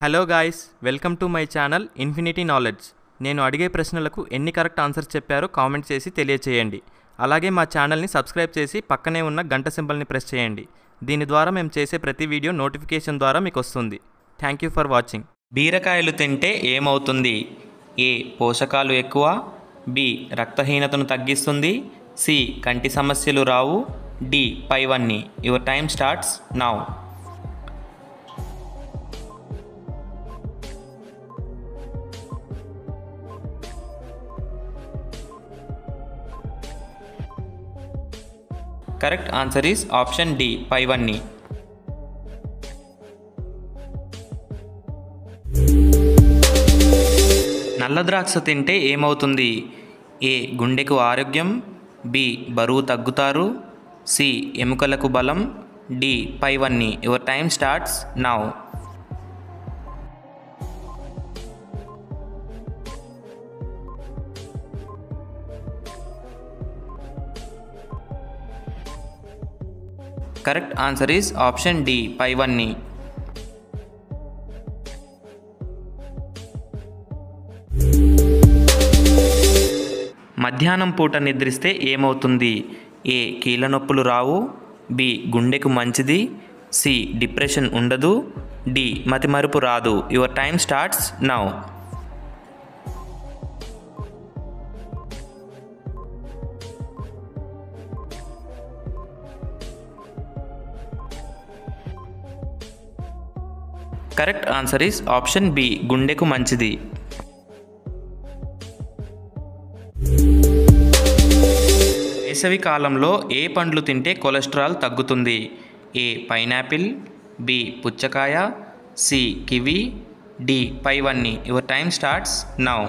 Hello guys, welcome to my channel infinity knowledge. నేను అడిగే ప్రశ్నలకు ఎన్ని కరెక్ట్ ఆన్సర్స్ చెప్పారో కామెంట్ చేసి తెలియచేయండి. అలాగే మా ఛానల్ని సబ్స్క్రైబ్ చేసి పక్కనే ఉన్న గంట సింబల్ని ప్రెస్ చేయండి. దీని ద్వారా మేము చేసే ప్రతి వీడియో నోటిఫికేషన్ ద్వారా మీకు వస్తుంది. Thank you for watching. బీరకాయలు తింటే ఏమవుతుంది? ఏ. పోషకాలు ఎక్కువ, బి. రక్తహీనతను తగ్గిస్తుంది, సి. కంటి సమస్యలు రావు, డి. పైవన్నీ. Your time starts now. Correct answer is option D, పైవన్నీ. నల్ల ద్రాక్ష తింటే ఏమవుతుంది? ఏ. గుండెకు ఆరోగ్యం, బి. బరువు తగ్గుతారు, సి. ఎముకలకు బలం, డి. పైవన్నీ. Your time starts now. Correct answer is option D, పైవన్నీ. మధ్యాహ్నం పూట నిద్రిస్తే ఏమవుతుంది? ఏ. కీళ్ళ నొప్పులు రావు, బి. గుండెకు మంచిది, సి. డిప్రెషన్ ఉండదు, డి. మతిమరుపు రాదు. Your time starts now. Correct answer is option B, గుండెకు మంచిది. వేసవి కాలంలో ఏ పండ్లు తింటే కొలెస్ట్రాల్ తగ్గుతుంది? ఏ. Pineapple, B. పుచ్చకాయ, సి. Kiwi, D. పైవన్నీ. Your time starts now.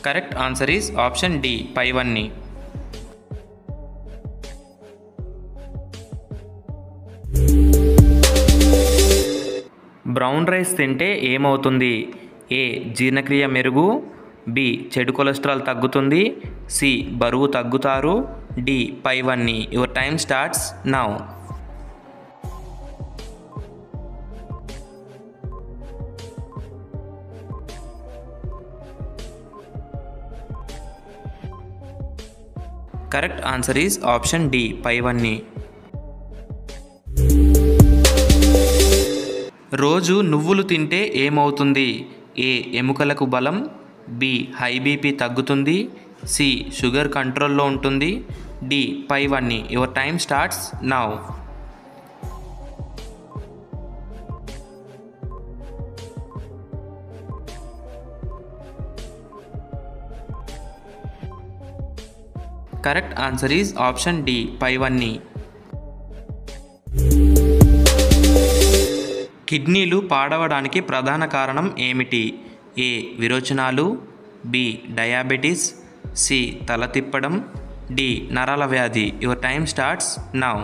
Correct answer is option D, పైవన్నీ. బ్రౌన్ రైస్ తింటే ఏమవుతుంది? ఏ. జీర్ణక్రియ మెరుగు, బి. చెడు కొలెస్ట్రాల్ తగ్గుతుంది, సి. బరువు తగ్గుతారు, డి. పైవన్నీ. Your time starts now. Correct answer is option D, పైవన్నీ. రోజు నువ్వులు తింటే ఏమవుతుంది? ఏ. ఎముకలకు బలం, బి. హై బీపీ తగ్గుతుంది, సి. షుగర్ కంట్రోల్లో ఉంటుంది, డి. పైవన్నీ. Your time starts now. Correct answer is option D, పైవన్నీ. కిడ్నీలు పాడవడానికి ప్రధాన కారణం ఏమిటి? ఏ. విరోచనాలు, బి. Diabetes, C. తల తిప్పడం, డి. నరాల వ్యాధి. Your time starts now.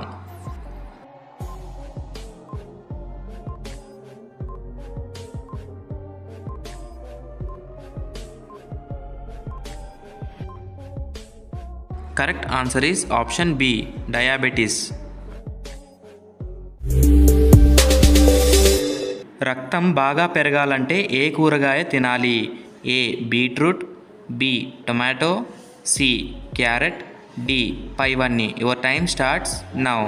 Correct answer is option B, diabetes. రక్తం బాగా పెరగాలంటే ఏ కూరగాయ తినాలి? A. Beetroot, B. Tomato, C. Carrot, D. పైవన్నీ. Your time starts now.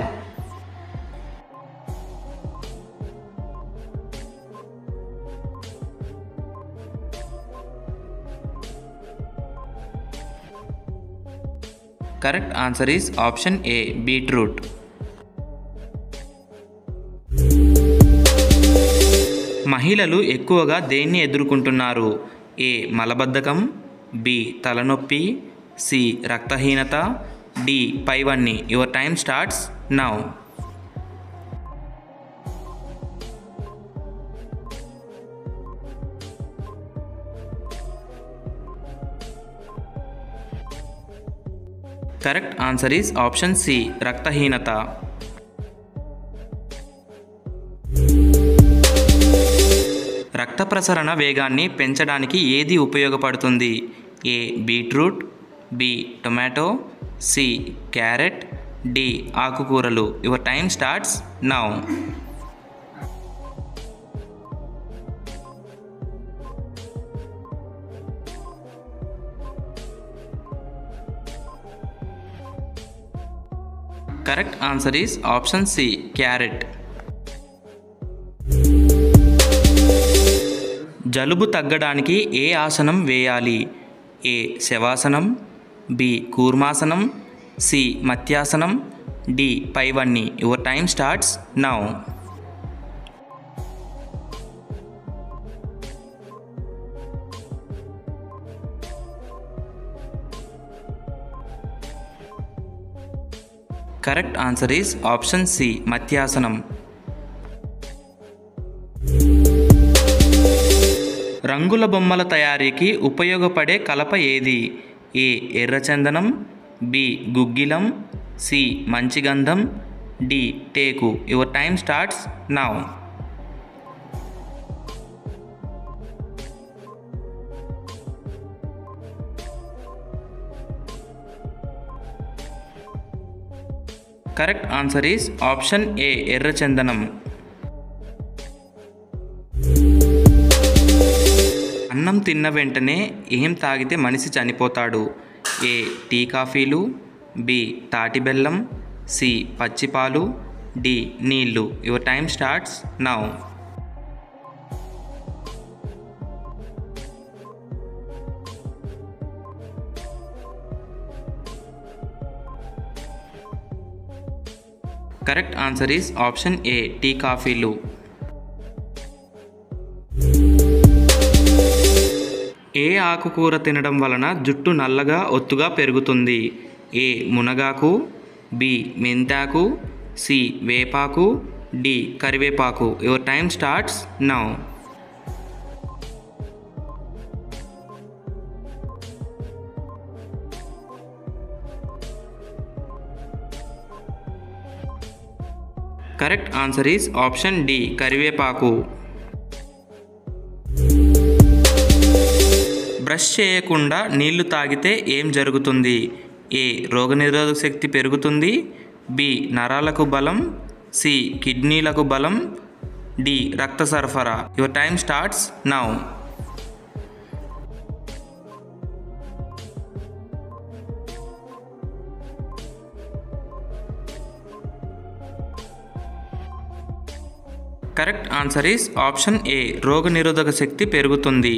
Correct answer is option A, beetroot. మహిళలు ఎక్కువగా దేన్ని ఎదుర్కొంటున్నారు? ఏ. మలబద్ధకం, బి. తలనొప్పి, సి. రక్తహీనత, డి. పైవన్నీ. Your time starts now. Correct answer is option C, రక్తహీనత. రక్త ప్రసరణ వేగాన్ని పెంచడానికి ఏది ఉపయోగపడుతుంది? A beetroot, B tomato, C carrot, D ఆకుకూరలు. Your time starts now. Correct answer is option C carrot. జలుబు తగ్గడానికి ఏ ఆసనం వేయాలి? ఏ శవాసనం, బి కూర్మాసనం, సి మత్యాసనం, డి పైవన్నీ. Your time starts now. Correct answer is option C మత్యాసనం. రంగుల బొమ్మల తయారీకి ఉపయోగపడే కలప ఏది? ఏ ఎర్రచందనం, బి గుగ్గిలం, సి మంచిగంధం, డి టేకు. Your time starts now. Correct answer is option A ఎర్రచందనం. అన్నం తిన్న వెంటనే ఏం తాగితే మనిషి చనిపోతాడు? ఏ టీ కాఫీలు, బి తాటి బెల్లం, సి పచ్చిపాలు, డి నీళ్ళు. Your time starts now. Correct answer is option A tea కాఫీలు. ఏ ఆకుకూర తినడం వలన జుట్టు నల్లగా ఒత్తుగా పెరుగుతుంది? ఏ మునగాకు, బి మెంతాకు, సి వేపాకు, డి కరివేపాకు. Your time starts now. Correct answer is option D కరివేపాకు. బ్రష్ చేయకుండా నీళ్లు తాగితే ఏం జరుగుతుంది? ఏ రోగనిరోధక శక్తి పెరుగుతుంది, బి నరాలకు బలం, సి కిడ్నీలకు బలం, డి రక్త సరఫరా. Your time starts now. Correct answer is option ఏ రోగనిరోధక శక్తి పెరుగుతుంది.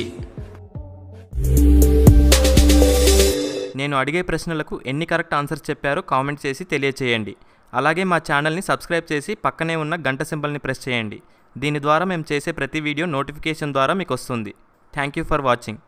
నేను అడిగే ప్రశ్నలకు ఎన్ని కరెక్ట్ ఆన్సర్స్ చెప్పారో కామెంట్ చేసి తెలియచేయండి. అలాగే మా ఛానల్ని సబ్స్క్రైబ్ చేసి పక్కనే ఉన్న గంట సింబల్ని ప్రెస్ చేయండి. దీని ద్వారా మేము చేసే ప్రతి వీడియో నోటిఫికేషన్ ద్వారా మీకు వస్తుంది. Thank you for watching.